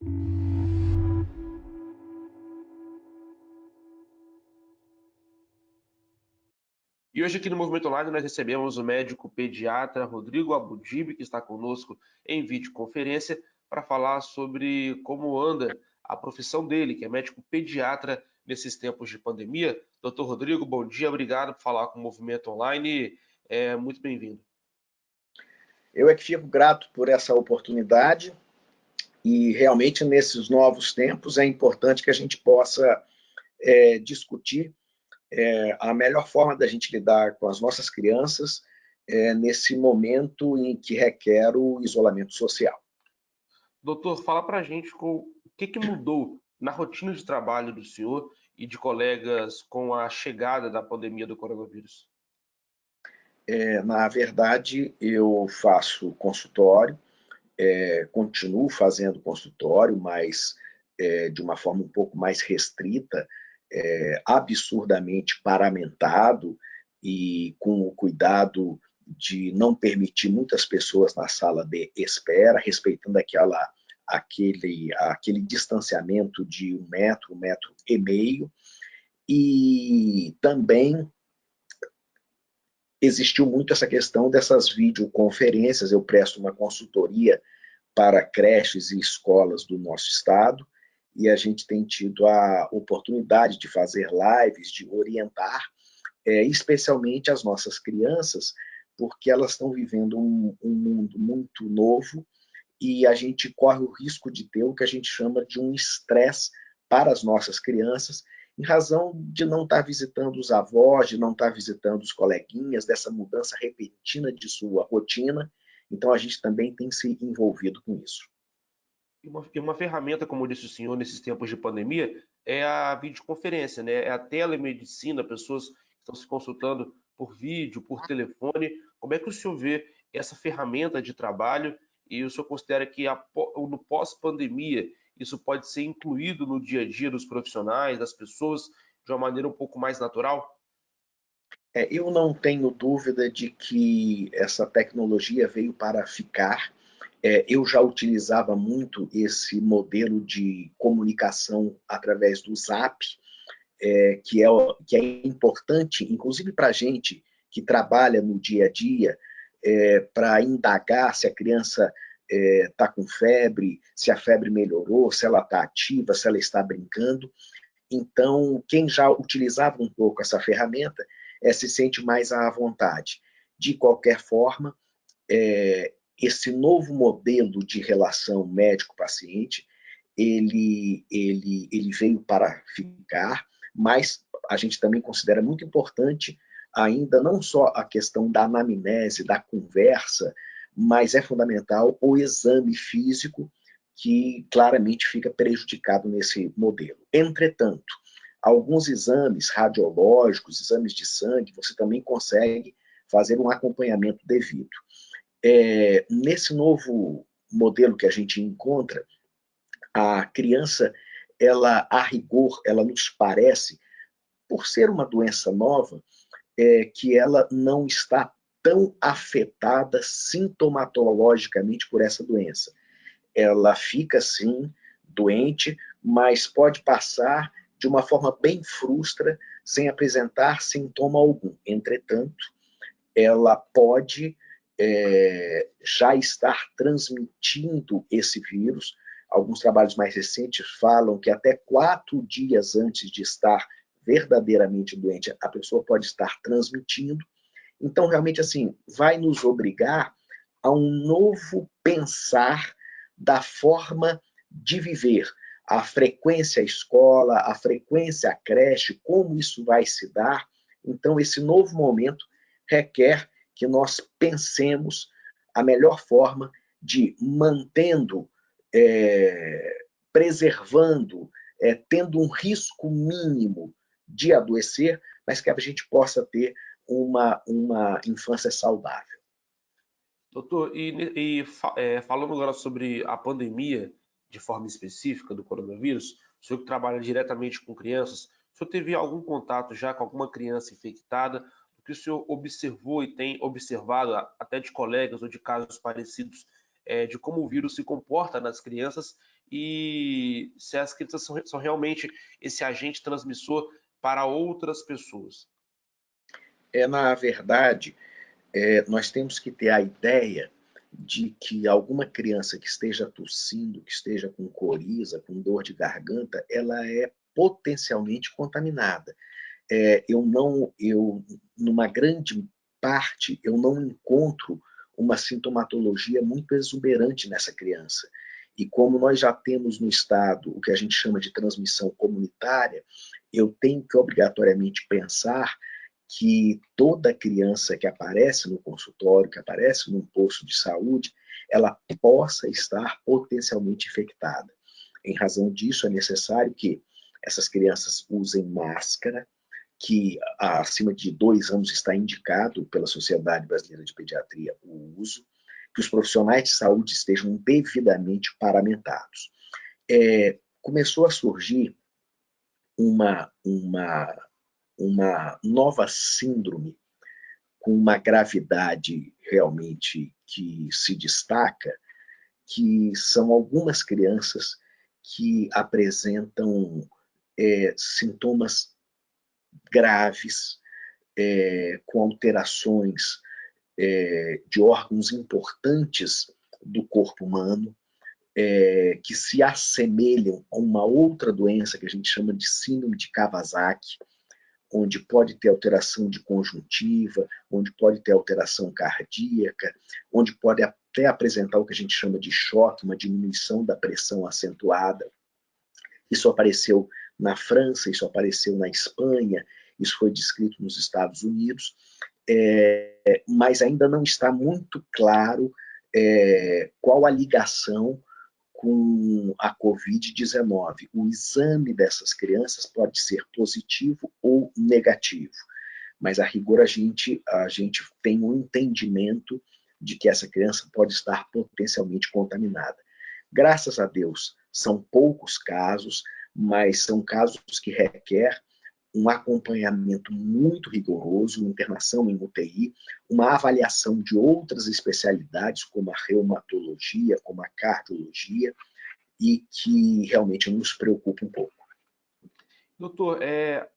E hoje aqui no Movimento Online nós recebemos o médico pediatra Rodrigo Abudib, que está conosco em videoconferência, para falar sobre como anda a profissão dele, que é médico pediatra nesses tempos de pandemia. Doutor Rodrigo, bom dia, obrigado por falar com o Movimento Online, muito bem-vindo. Eu é que fico grato por essa oportunidade e realmente nesses novos tempos é importante que a gente possa discutir a melhor forma da gente lidar com as nossas crianças nesse momento em que requer o isolamento social. Doutor, fala para a gente o que mudou na rotina de trabalho do senhor e de colegas com a chegada da pandemia do coronavírus. Na verdade, eu faço consultório, continuo fazendo consultório, mas de uma forma um pouco mais restrita, absurdamente paramentado e com o cuidado de não permitir muitas pessoas na sala de espera, respeitando aquele distanciamento de 1 metro e meio, e também existiu muito essa questão dessas videoconferências. Eu presto uma consultoria para creches e escolas do nosso estado, e a gente tem tido a oportunidade de fazer lives, de orientar, especialmente as nossas crianças, porque elas estão vivendo um mundo muito novo e a gente corre o risco de ter o que a gente chama de um estresse para as nossas crianças, em razão de não estar visitando os avós, de não estar visitando os coleguinhas, dessa mudança repentina de sua rotina. Então, a gente também tem se envolvido com isso. E uma ferramenta, como disse o senhor, nesses tempos de pandemia, é a videoconferência, né? É a telemedicina, pessoas que estão se consultando por vídeo, por telefone. Como é que o senhor vê essa ferramenta de trabalho e o senhor considera que no pós-pandemia isso pode ser incluído no dia a dia dos profissionais, das pessoas, de uma maneira um pouco mais natural? Eu não tenho dúvida de que essa tecnologia veio para ficar. Eu já utilizava muito esse modelo de comunicação através do Zap, que é importante, inclusive para a gente que trabalha no dia a dia, para indagar se a criança está com febre, se a febre melhorou, se ela está ativa, se ela está brincando. Então, quem já utilizava um pouco essa ferramenta se sente mais à vontade. De qualquer forma, esse novo modelo de relação médico-paciente, ele veio para ficar, mas a gente também considera muito importante ainda não só a questão da anamnese, da conversa, mas é fundamental o exame físico, que claramente fica prejudicado nesse modelo. Entretanto, alguns exames radiológicos, exames de sangue, você também consegue fazer um acompanhamento devido. Nesse novo modelo que a gente encontra, a criança, ela, a rigor, ela nos parece, por ser uma doença nova, que ela não está tão afetada sintomatologicamente por essa doença. Ela fica, sim, doente, mas pode passar de uma forma bem frustra, sem apresentar sintoma algum. Entretanto, ela pode já estar transmitindo esse vírus. Alguns trabalhos mais recentes falam que até 4 dias antes de estar verdadeiramente doente, a pessoa pode estar transmitindo. Então, realmente, assim, vai nos obrigar a um novo pensar da forma de viver. A frequência à escola, a frequência à creche, como isso vai se dar. Então, esse novo momento requer que nós pensemos a melhor forma de mantendo, preservando, tendo um risco mínimo de adoecer, mas que a gente possa ter uma infância saudável. Doutor, falando agora sobre a pandemia de forma específica do coronavírus, o senhor que trabalha diretamente com crianças, o senhor teve algum contato já com alguma criança infectada? O que o senhor observou e tem observado até de colegas ou de casos parecidos, de como o vírus se comporta nas crianças e se as crianças são realmente esse agente transmissor para outras pessoas. Na verdade, nós temos que ter a ideia de que alguma criança que esteja tossindo, que esteja com coriza, com dor de garganta, ela é potencialmente contaminada. Numa grande parte, eu não encontro uma sintomatologia muito exuberante nessa criança. E como nós já temos no estado o que a gente chama de transmissão comunitária, eu tenho que obrigatoriamente pensar que toda criança que aparece no consultório, que aparece num posto de saúde, ela possa estar potencialmente infectada. Em razão disso, é necessário que essas crianças usem máscara, que acima de 2 anos está indicado pela Sociedade Brasileira de Pediatria o uso, que os profissionais de saúde estejam devidamente paramentados. Começou a surgir uma nova síndrome com uma gravidade realmente que se destaca, que são algumas crianças que apresentam sintomas graves, com alterações de órgãos importantes do corpo humano, que se assemelham a uma outra doença que a gente chama de síndrome de Kawasaki, onde pode ter alteração de conjuntiva, onde pode ter alteração cardíaca, onde pode até apresentar o que a gente chama de choque, uma diminuição da pressão acentuada. Isso apareceu na França, isso apareceu na Espanha, isso foi descrito nos Estados Unidos, mas ainda não está muito claro qual a ligação com a Covid-19. O exame dessas crianças pode ser positivo ou negativo, mas a rigor a gente tem um entendimento de que essa criança pode estar potencialmente contaminada. Graças a Deus, são poucos casos, mas são casos que requer um acompanhamento muito rigoroso, uma internação em UTI, uma avaliação de outras especialidades, como a reumatologia, como a cardiologia, e que realmente nos preocupa um pouco. Doutor,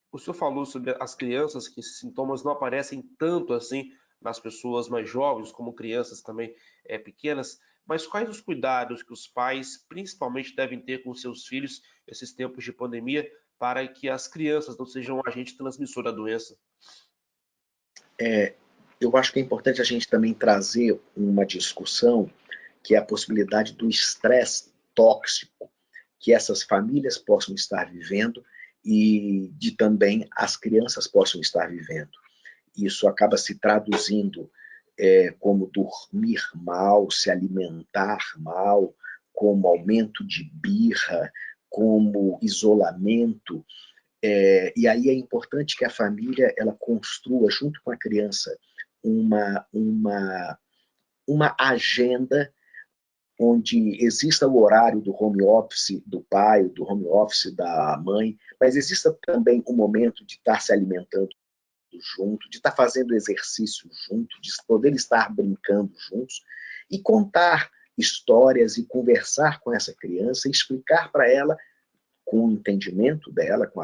o senhor falou sobre as crianças, que esses sintomas não aparecem tanto assim nas pessoas mais jovens, como crianças também pequenas, mas quais os cuidados que os pais, principalmente, devem ter com seus filhos nesses tempos de pandemia, para que as crianças não sejam um agente transmissor da doença? Eu acho que é importante a gente também trazer uma discussão que é a possibilidade do estresse tóxico que essas famílias possam estar vivendo e de também as crianças possam estar vivendo. Isso acaba se traduzindo como dormir mal, se alimentar mal, como aumento de birra, como isolamento. E aí é importante que a família ela construa junto com a criança uma agenda onde exista o horário do home office do pai, do home office da mãe, mas exista também o momento de estar se alimentando junto, de estar fazendo exercício junto, de poder estar brincando juntos e contar histórias e conversar com essa criança e explicar para ela, com o entendimento dela, com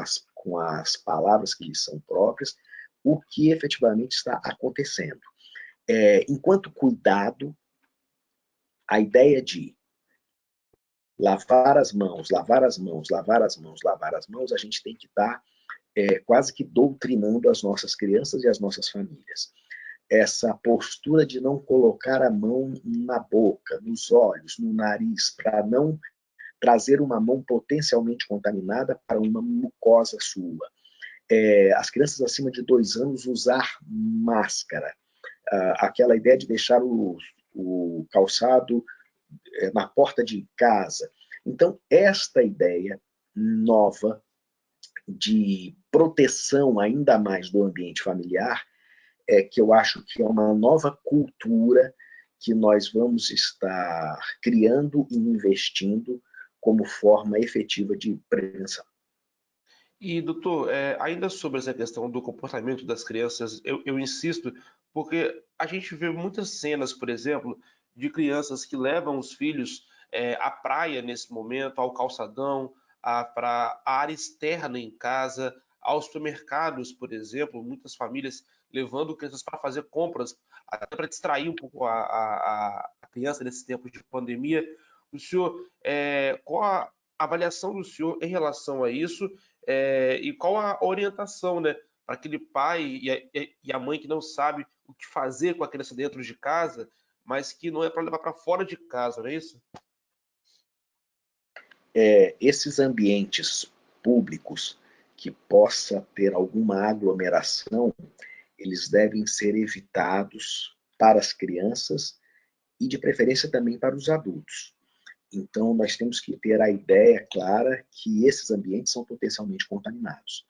as palavras que lhe são próprias, o que efetivamente está acontecendo. Enquanto cuidado, a ideia de lavar as mãos, lavar as mãos, lavar as mãos, lavar as mãos, a gente tem que estar quase que doutrinando as nossas crianças e as nossas famílias. Essa postura de não colocar a mão na boca, nos olhos, no nariz, para não trazer uma mão potencialmente contaminada para uma mucosa sua. As crianças acima de 2 anos usar máscara. Aquela ideia de deixar o calçado na porta de casa. Então, esta ideia nova de proteção ainda mais do ambiente familiar que eu acho que é uma nova cultura que nós vamos estar criando e investindo como forma efetiva de prevenção. E, doutor, ainda sobre essa questão do comportamento das crianças, eu insisto, porque a gente vê muitas cenas, por exemplo, de crianças que levam os filhos à praia nesse momento, ao calçadão, para a área externa em casa, aos supermercados, por exemplo, muitas famílias levando crianças para fazer compras, até para distrair um pouco a criança nesse tempo de pandemia. O senhor, qual a avaliação do senhor em relação a isso, e qual a orientação, né, para aquele pai e a mãe que não sabe o que fazer com a criança dentro de casa, mas que não é para levar para fora de casa, não é isso? Esses ambientes públicos que possa ter alguma aglomeração, eles devem ser evitados para as crianças e, de preferência, também para os adultos. Então, nós temos que ter a ideia clara que esses ambientes são potencialmente contaminados.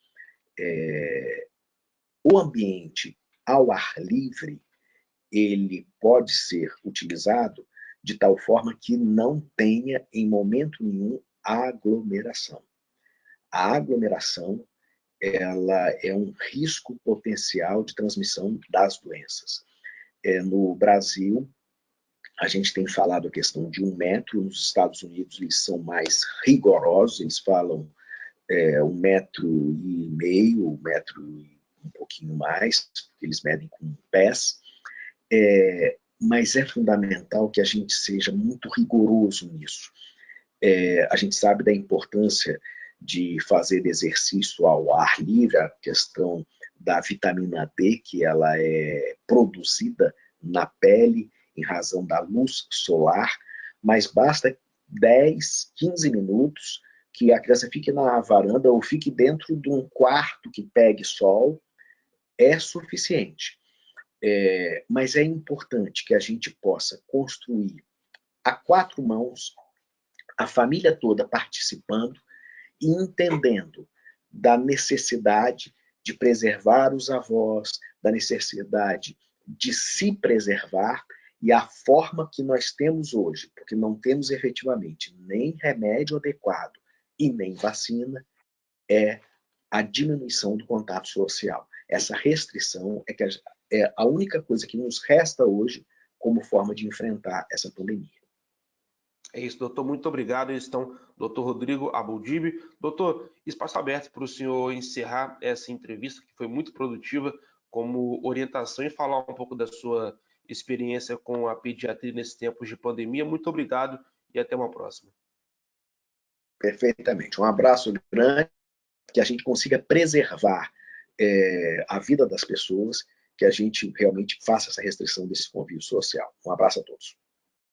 O ambiente ao ar livre, ele pode ser utilizado de tal forma que não tenha, em momento nenhum, aglomeração. A aglomeração, ela é um risco potencial de transmissão das doenças. No Brasil, a gente tem falado a questão de 1 metro. Nos Estados Unidos, eles são mais rigorosos, eles falam 1,5 metro, 1 metro e um pouquinho mais, eles medem com pés. Mas é fundamental que a gente seja muito rigoroso nisso. A gente sabe da importância de fazer exercício ao ar livre, a questão da vitamina D, que ela é produzida na pele em razão da luz solar, mas basta 10, 15 minutos que a criança fique na varanda ou fique dentro de um quarto que pegue sol, é suficiente. Mas é importante que a gente possa construir a 4 mãos, a família toda participando e entendendo da necessidade de preservar os avós, da necessidade de se preservar, e a forma que nós temos hoje, porque não temos efetivamente nem remédio adequado e nem vacina, é a diminuição do contato social. Essa restrição é a única coisa que nos resta hoje como forma de enfrentar essa pandemia. É isso, doutor. Muito obrigado. Então, doutor Rodrigo Abudib. Doutor, espaço aberto para o senhor encerrar essa entrevista, que foi muito produtiva, como orientação e falar um pouco da sua experiência com a pediatria nesses tempos de pandemia. Muito obrigado e até uma próxima. Perfeitamente. Um abraço grande, que a gente consiga preservar a vida das pessoas, que a gente realmente faça essa restrição desse convívio social. Um abraço a todos.